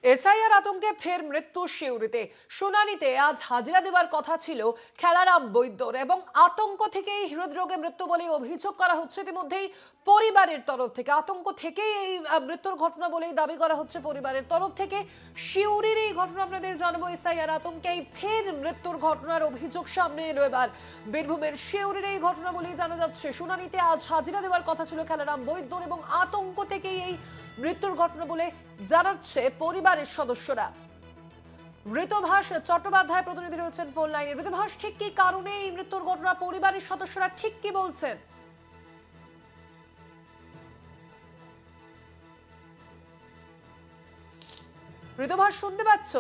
SIR আতঙ্কে ফের মৃত্যু সিউড়িতে। শুনানিতে আজ হাজিরা দেওয়ার কথা ছিল খেলারাম বৈদ্যর এবং আতঙ্ক থেকেই হৃদরোগে মৃত্যু বলে অভিযোগ করা হচ্ছে। ইতিমধ্যেই পরিবারের তরফ থেকে আতঙ্ক থেকেই এই মৃত্যুর ঘটনা বলেই দাবি করা হচ্ছে পরিবারের তরফ থেকে। সিউড়ির এই ঘটনা আপনাদের জানাবো। এসআইআর আতঙ্কেই ফের মৃত্যুর ঘটনার অভিযোগ সামনে এলো এবার বীরভূমের সিউড়ির এই ঘটনা বলেই জানা যাচ্ছে। শুনানিতে আজ হাজিরা দেওয়ার কথা ছিল খেলারাম বৈদ্যর এবং আতঙ্ক থেকেই এই মৃত্যুর ঘটনা বলে জানাচ্ছে পরিবারের সদস্যরা। ঋতভাস চট্টোপাধ্যায় প্রতিনিধি রয়েছেন ফোন লাইনে। ঋতভাস, ঠিক কি কারণে এই মৃত্যুর ঘটনা, পরিবারের সদস্যরা ঠিক কি বলছেন? ঋতভাস, শুনতে পাচ্ছ?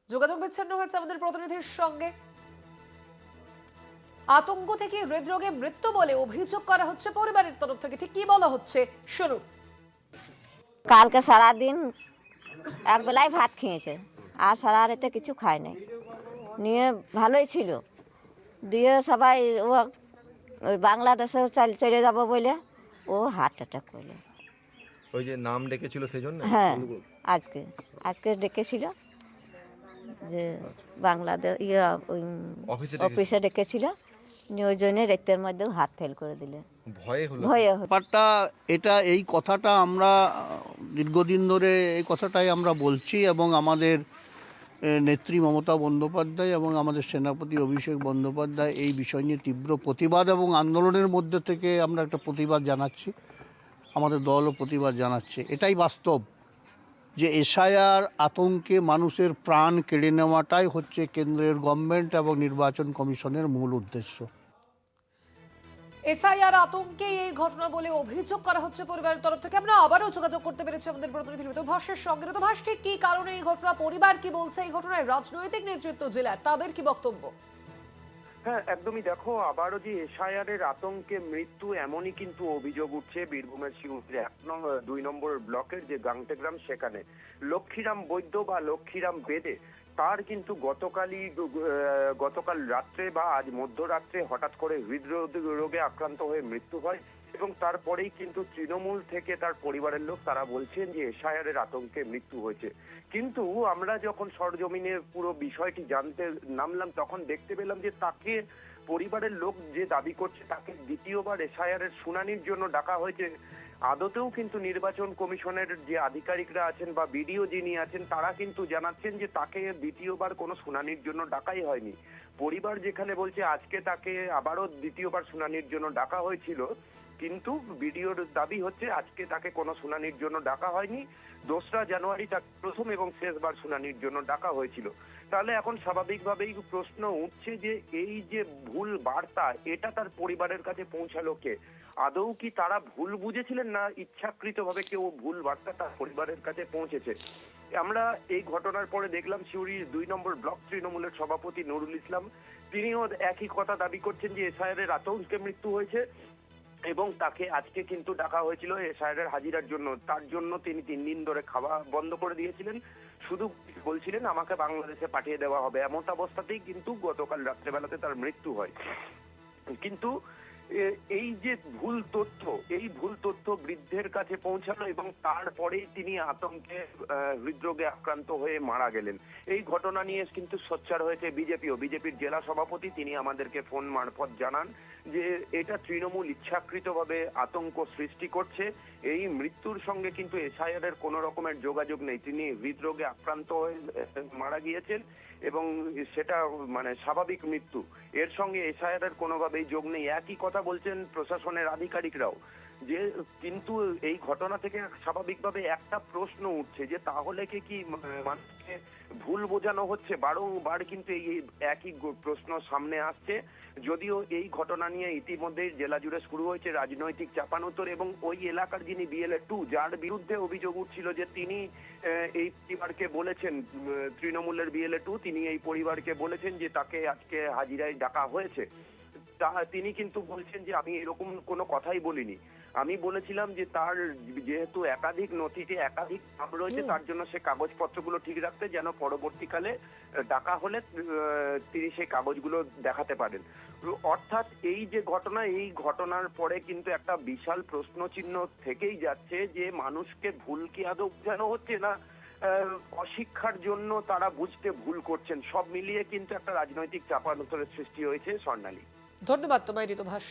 যোগাযোগ বিচ্ছিন্ন হয়েছে আমাদের প্রতিনিধির সঙ্গে। আতঙ্ক থেকে হৃদরোগে মৃত্যু বলে অভিযোগ করা হচ্ছে পরিবারের তরফ থেকে, ঠিক কি বলা হচ্ছে শুনুন। কালকে সারাদিন এক বেলায় ভাত খেয়েছে, আর সারা রাতে কিছু খায় নাই, নিয়ে ভালোই ছিল। দিয়ে সবাই ওই বাংলাদেশে চলে যাব বলে ও হার্ট অ্যাটাক করলো। ওই যে নাম ডেকেছিল সেই জন্য? হ্যাঁ, আজকে আজকে ডেকেছিল যে বাংলাদেশ ওই অফিসে ডেকেছিল, নিয়ে ওই জন্য রক্তের মধ্যেও হাত ফেল করে দিলে। ভয়ে হলো? ভয়ে ব্যাপারটা এটা, এই কথাটা আমরা দীর্ঘদিন ধরে এই কথাটাই আমরা বলছি, এবং আমাদের নেত্রী মমতা বন্দ্যোপাধ্যায় এবং আমাদের সেনাপতি অভিষেক বন্দ্যোপাধ্যায় এই বিষয় নিয়ে তীব্র প্রতিবাদ এবং আন্দোলনের মধ্যে থেকে আমরা একটা প্রতিবাদ জানাচ্ছি। আমাদের দলও প্রতিবাদ জানাচ্ছে। এটাই বাস্তব যে এসআইআর আতঙ্কে মানুষের প্রাণ কেড়ে নেওয়াটাই হচ্ছে কেন্দ্রের গভর্নমেন্ট এবং নির্বাচন কমিশনের মূল উদ্দেশ্য। এসআইআর আতঙ্কে এই ঘটনা বলে অভিযোগ করা হচ্ছে পরিবারের তরফ থেকে। আমরা আবারও যোগাযোগ করতে পেরেছি আমাদের প্রতিনিধি ঋতভাসের সঙ্গে। ঋতভাস, ঠিক কি কারণে এই ঘটনা, পরিবার কি বলছে এই ঘটনায়, রাজনৈতিক নেতৃত্ব জেলার তাদের কি বক্তব্য? হ্যাঁ, একদমই। দেখো, আবারও যে এসআইআরের আতঙ্কে মৃত্যু, এমনই কিন্তু অভিযোগ উঠছে বীরভূমের শিউরির 2 নম্বর ব্লকের যে গাংটে গ্রাম, সেখানে লক্ষ্মীরাম বৈদ্য বা লক্ষ্মীরাম বেদে তার কিন্তু গতকাল রাত্রে বা আজ মধ্যরাত্রে হঠাৎ করে হৃদরোগে আক্রান্ত হয়ে মৃত্যু হয়। এবং তারপরেই কিন্তু তৃণমূল থেকে তার পরিবারের লোক তারা বলছেন যে এসআইআরের আতঙ্কে মৃত্যু হয়েছে। কিন্তু আমরা যখন সরজমিনে পুরো বিষয়টি জানতে নামলাম, তখন দেখতে পেলাম যে তাকে পরিবারের লোক যে দাবি করছে তাকে দ্বিতীয়বার এসআইআরের শুনানির জন্য ডাকা হয়েছে। আদতেও কিন্তু নির্বাচন কমিশনের যে আধিকারিকরা আছেন বা বিডিও যিনি আছেন, তারা কিন্তু জানাচ্ছেন যে তাকে দ্বিতীয়বার কোনো শুনানির জন্য ডাকাই হয়নি। পরিবার যেখানে বলছে আজকে তাকে আবারও দ্বিতীয়বার শুনানির জন্য ডাকা হয়েছিল, কিন্তু বিডিওর দাবি হচ্ছে আজকে তাকে কোনো শুনানির জন্য ডাকা হয়নি। 2রা জানুয়ারি তাকে প্রথম এবং শেষবার শুনানির জন্য ডাকা হয়েছিল। তাহলে এখন স্বাভাবিকভাবেই প্রশ্ন উঠছে যে এই যে ভুল বার্তা, এটা তার পরিবারের কাছে পৌঁছালো কে? আদৌ কি তারা ভুল বুঝেছিলেন, না ইচ্ছাকৃতভাবে কেউ ভুল বার্তা তার পরিবারের কাছে পৌঁছেছে? আমরা এই ঘটনার পরে দেখলাম সিউড়ির 2 নম্বর ব্লক তৃণমূলের সভাপতি নুরুল ইসলাম, তিনিও একই কথা দাবি করছেন যে এসআইআরের আতঙ্কে মৃত্যু হয়েছে এবং তাকে আজকে কিন্তু ডাকা হয়েছিল এসআইআরের হাজিরার জন্য। তার জন্য তিনি 3 দিন ধরে খাওয়া বন্ধ করে দিয়েছিলেন, শুধু বলছিলেন আমাকে বাংলাদেশে পাঠিয়ে দেওয়া হবে। এমন অবস্থাতেই কিন্তু গতকাল রাত্রেবেলাতে তার মৃত্যু হয়। কিন্তু এই যে ভুল তথ্য বৃদ্ধের কাছে পৌঁছালো এবং তারপরেই তিনি আতঙ্কে হৃদরোগে আক্রান্ত হয়ে মারা গেলেন। এই ঘটনা নিয়ে কিন্তু সোচ্চার হয়েছে বিজেপির জেলা সভাপতি। তিনি আমাদেরকে ফোন মারফত জানান যে এটা তৃণমূল ইচ্ছাকৃতভাবে আতঙ্ক সৃষ্টি করছে। এই মৃত্যুর সঙ্গে কিন্তু এসআইআর এর কোনো রকমের যোগাযোগ নেই। তিনি হৃদরোগে আক্রান্ত হয়ে মারা গিয়েছেন এবং সেটা মানে স্বাভাবিক মৃত্যু। এর সঙ্গে এসআইআর এর কোনোভাবেই যোগ নেই। একই কথা বলছেন প্রশাসনের আধিকারিকরাও। যে কিন্তু এই ঘটনা থেকে স্বাভাবিকভাবে একটা প্রশ্ন উঠছে যে তাহলে কি মানুষকে ভুল বোঝানো হচ্ছে? বারংবার কিন্তু এই একই প্রশ্ন সামনে আসছে। যদিও এই ঘটনা নিয়ে ইতিমধ্যেই জেলা জুড়ে শুরু হয়েছে রাজনৈতিক চাপানোতর এবং ওই এলাকার যিনি BLA-2, যার বিরুদ্ধে অভিযোগ উঠছিল যে তিনি এই পরিবারকে বলেছেন, তৃণমূলের BLA-2, তিনি এই পরিবারকে বলেছেন যে তাকে আজকে হাজিরায় ডাকা হয়েছে। তিনি কিন্তু বলছেন যে আমি এরকম কোনো কথাই বলিনি। আমি বলেছিলাম যে তার যেহেতু একাধিক নথিতে একাধিক নাম রয়েছে, তার জন্য সে কাগজপত্রগুলো ঠিক রাখতে, যেন পরবর্তীকালে ডাকা হলে তিনি সেই কাগজগুলো দেখাতে পারেন। অর্থাৎ এই যে ঘটনা, এই ঘটনার পরে কিন্তু একটা বিশাল প্রশ্নচিহ্ন থেকেই যাচ্ছে যে মানুষকে ভুল কি আদৌ বোঝানো হচ্ছে, না অশিক্ষার জন্য তারা বুঝতে ভুল করছেন। সব মিলিয়ে কিন্তু একটা রাজনৈতিক চাপানোতরের সৃষ্টি হয়েছে। স্বর্ণালী, ধন্যবাদ তোমায় ঋতুভাষ।